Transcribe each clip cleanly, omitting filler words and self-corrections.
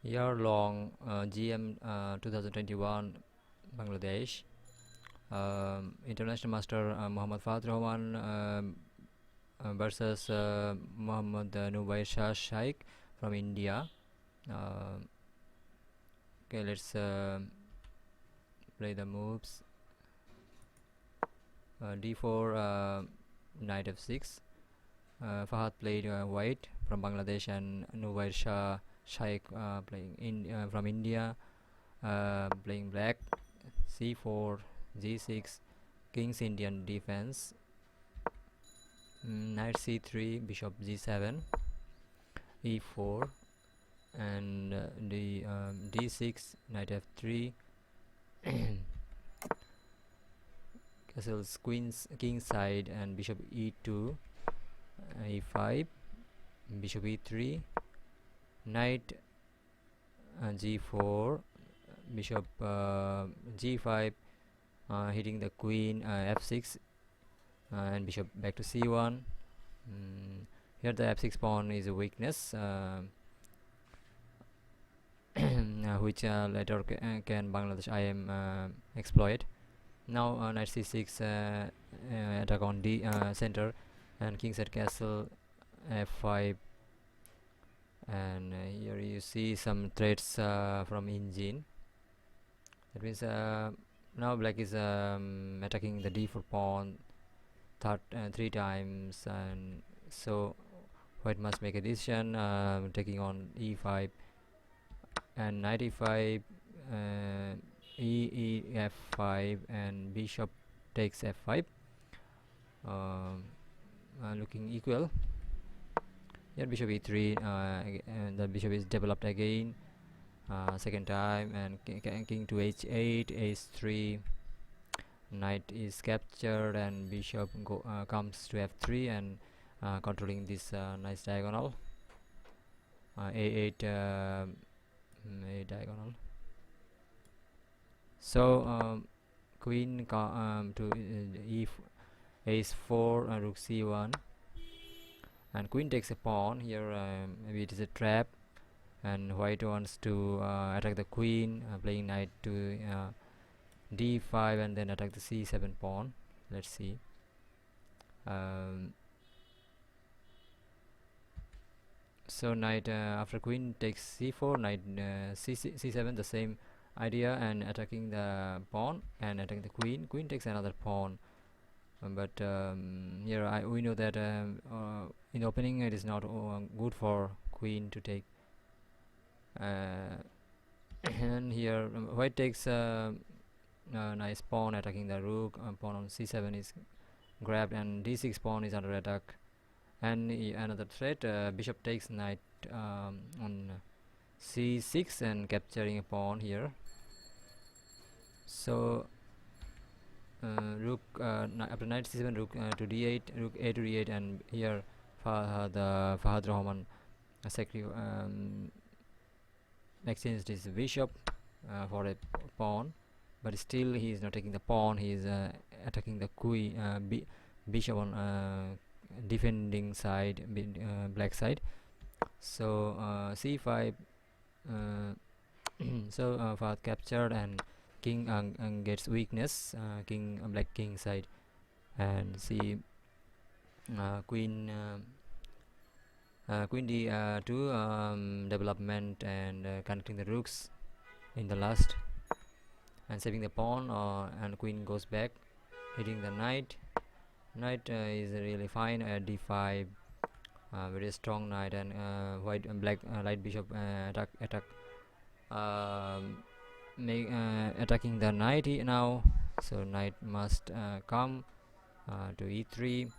year long GM 2021 Bangladesh. International Master Muhammad Fahad Rahman versus Muhammad Nubairshah Shaikh from India. Uh, okay, let's play the moves. D4, knight f6. Fahad played white from Bangladesh, and Nubairshah Shaikh playing from India, playing black. C4, G6, King's Indian defense. Knight C3, Bishop G7, E4, and the D6, Knight F3, castles Queen's King side, and Bishop E2, E5, Bishop E3, Knight G4, Bishop G5, hitting the Queen, F6, and Bishop back to C1. Here the F6 pawn is a weakness, which later can Bangladesh IM exploit. Now Knight C6, attack on D center, and kingside castle F5, and here you see some threats from engine. That means now black is attacking the D4 pawn three times, and so white must make a decision, taking on E5 and knight E5, F5, and bishop takes F5, looking equal. Here bishop E3, and the bishop is developed again, second time, and king to H8, H3, knight is captured, and bishop comes to F3, and controlling this nice diagonal, A8, A diagonal. So queen to Ace4, rook C1, and queen takes a pawn. Here maybe it is a trap, and white wants to attack the queen, playing knight to D5, and then attack the C7 pawn. Let's see. So knight after queen takes C4, knight C7, the same idea, and attacking the pawn and attacking the queen. Queen takes another pawn, but here we know that in the opening it is not good for queen to take, and here white takes nice pawn attacking the rook. Pawn on C7 is grabbed, and D6 pawn is under attack, and another threat, bishop takes knight on C6 and capturing a pawn here. So rook after knight C7, rook to D8, rook A to D8, and here Fahad Rahman exchanged his bishop for a pawn, but still he is not taking the pawn. He is attacking the queen, bishop on defending side, black side. So C5, so Fahad captured, and king gets weakness, black king side, and see queen D2, development, and connecting the rooks in the last, and saving the pawn, and queen goes back, hitting the knight. Knight is really fine at D5, very strong knight, and white and black light bishop attack attacking the knight now. So knight must come to E3,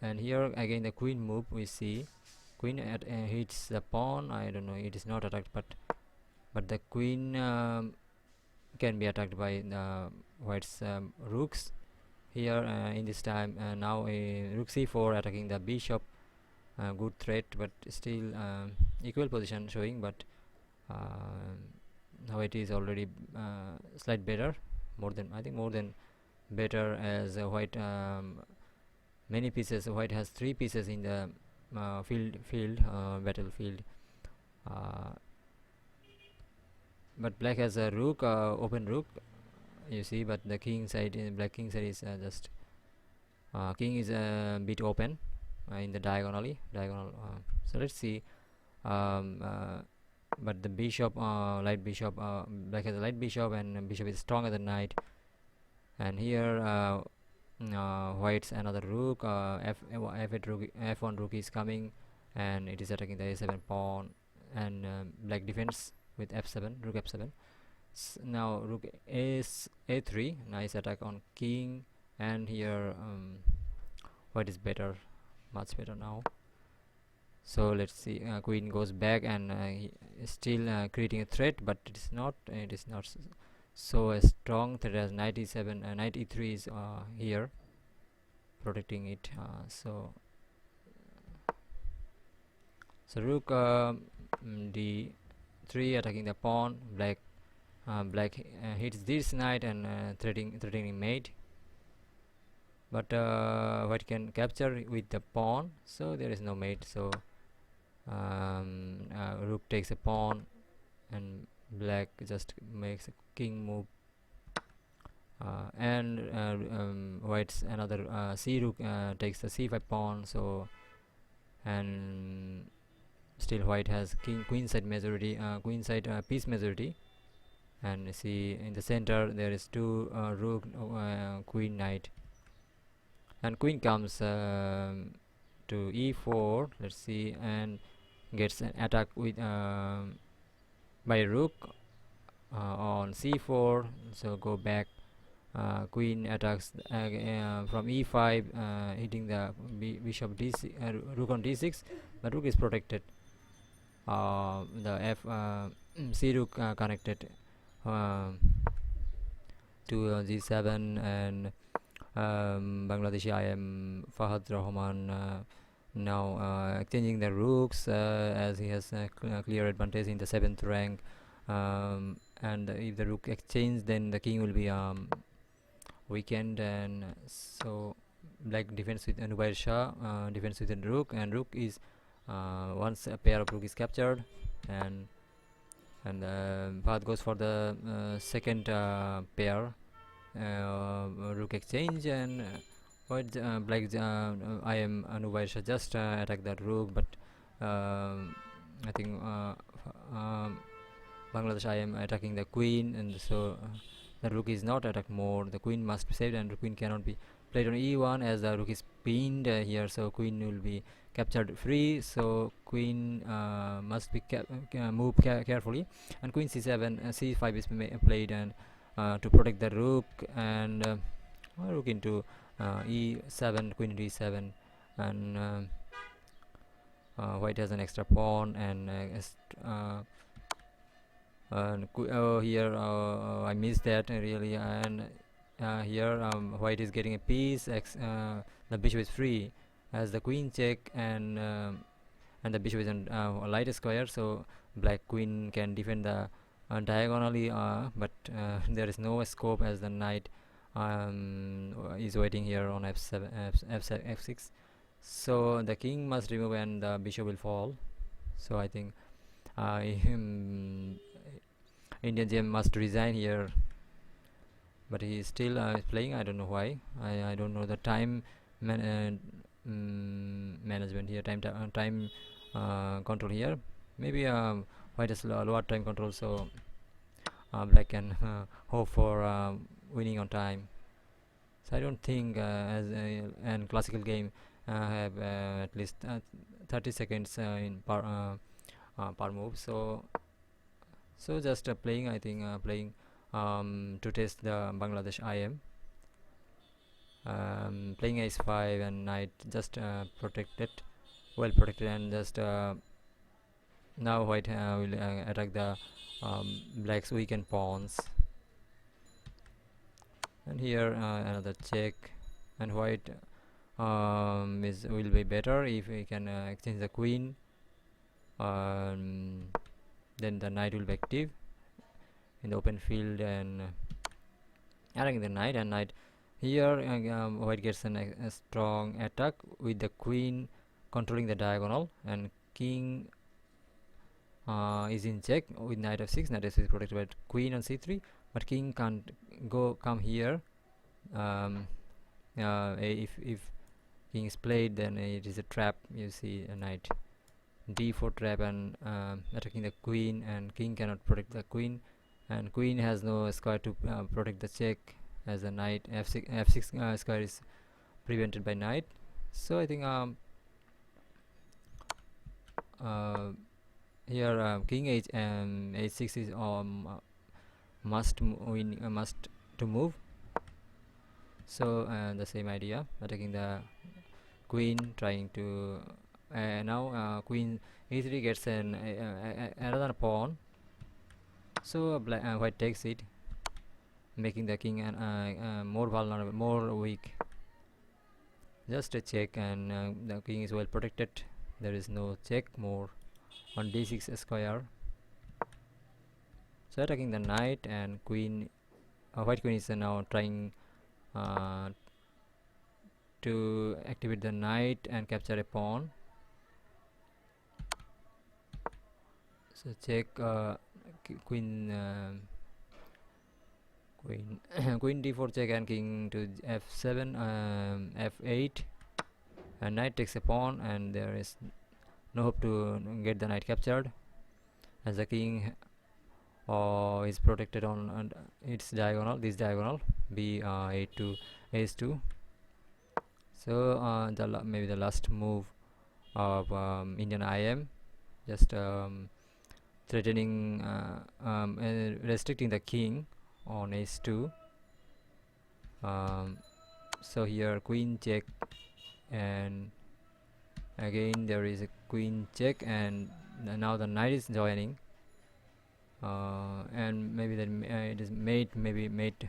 and here again the queen move. We see queen hits the pawn. I don't know, it is not attacked, but the queen can be attacked by the white's rooks here. In this time, now rook C4 attacking the bishop, good threat, but still equal position showing, but now it is already slight better, I think more than better, as white many pieces. White has 3 pieces in the battlefield. uh, but black has a rook, open rook, you see, but the king side, in black king side is just king is a bit open in the diagonal. So let's see. um, uh, but the bishop, light bishop, black has a light bishop, and bishop is stronger than knight. And here white's another rook, f8 rook, f1 rook is coming, and it is attacking the a7 pawn, and black defends with f7, rook f7. Now rook is a3, nice attack on king, and here white is better, much better now. So let's see, queen goes back, and he is still creating a threat, but it is not so a strong threat as knight e7, knight e3 is here protecting it. So rook d3 attacking the pawn. Black hits this knight and threatening mate, but white can capture with the pawn, so there is no mate. So rook takes a pawn, and black just makes a king move, and white's another c rook takes the c5 pawn. So, and still white has queen side majority, piece majority. And see, in the center there is two rook, queen, knight, and queen comes to e4. Let's see, and gets an attack with by rook on c4. So go back, queen attacks from e5, hitting the bishop d6, rook on d6, but rook is protected. The f c rook connected to g7, and Bangladeshi IM Fahad Rahman now exchanging the rooks, as he has clear advantage in the 7th rank, and if the rook exchange, then the king will be weakened. And so black defends with Nubairshah, defends with a rook, and rook is once a pair of rook is captured, and Fahad goes for the second pair, rook exchange, and white black I am Nubairshah just attack that rook, but I think Bangladesh I am attacking the queen, and so the rook is not attacked more. The queen must be saved, and the queen cannot be played on e1 as the rook is pinned here, so queen will be captured free. So queen must be moved carefully, and queen c7, c5 is played, and to protect the rook, and rook into e7, queen into e7, and white has an extra pawn, and here I missed that really, and here white is getting a piece. The bishop is free as the queen check, and the bishop is on a light square, so black queen can defend the diagonally, but there is no scope as the knight is waiting here on f7, f6. So the king must remove, and the bishop will fall. So I think Indian GM must resign here, but he is still playing. I don't know why. I don't know the time management here, time control here. Maybe white has lower time control, so black can hope for winning on time. So I don't think as an classical game have at least 30 seconds in per move. So just playing, I think playing to test the Bangladesh IM, playing ace5, and knight just protected, well protected, and just now white will attack the black's weakened pawns, and here another check, and white will be better if we can exchange the queen. Then the knight will be active in the open field, and attacking the knight, and knight here white gets a strong attack with the queen, controlling the diagonal, and king is in check with knight f6. Knight f6 is protected by queen on c3, but king can't come here. If king is played, then it is a trap. You see a knight d4 trap, and attacking the queen, and king cannot protect the queen, and queen has no square to protect the check, as a knight f6 square is prevented by knight. So I think here king h6 is must to move. So the same idea, attacking the queen, trying to now queen e3 gets another pawn. So white takes it, making the king more vulnerable, more weak. Just a check, and the king is well protected. There is no check more on d6 square. So attacking the knight, and queen, white queen is now trying to activate the knight and capture a pawn. So check, queen queen d4 check, and king to f7, f8, and knight takes a pawn, and there is no hope to get the knight captured, as the king is protected on its diagonal, this diagonal b8 to h2. So maybe the last move of Indian IM, just threatening restricting the king on h2. So here queen check, and again there is a queen check, and now the knight is joining, and maybe that it is mate, maybe mate.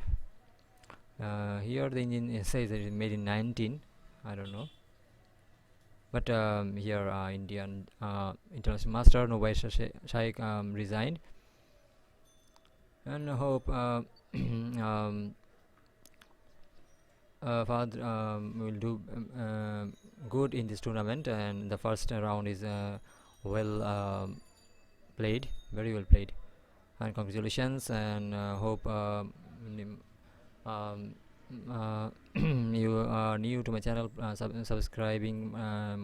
Here the engine says that it is made in 19, I don't know, but here Indian international master Nubairshah Shaikh resigned, and I hope Fahad will do good in this tournament, and the first round is well played, very well played, and congratulations, and hope you are new to my channel, subscribing my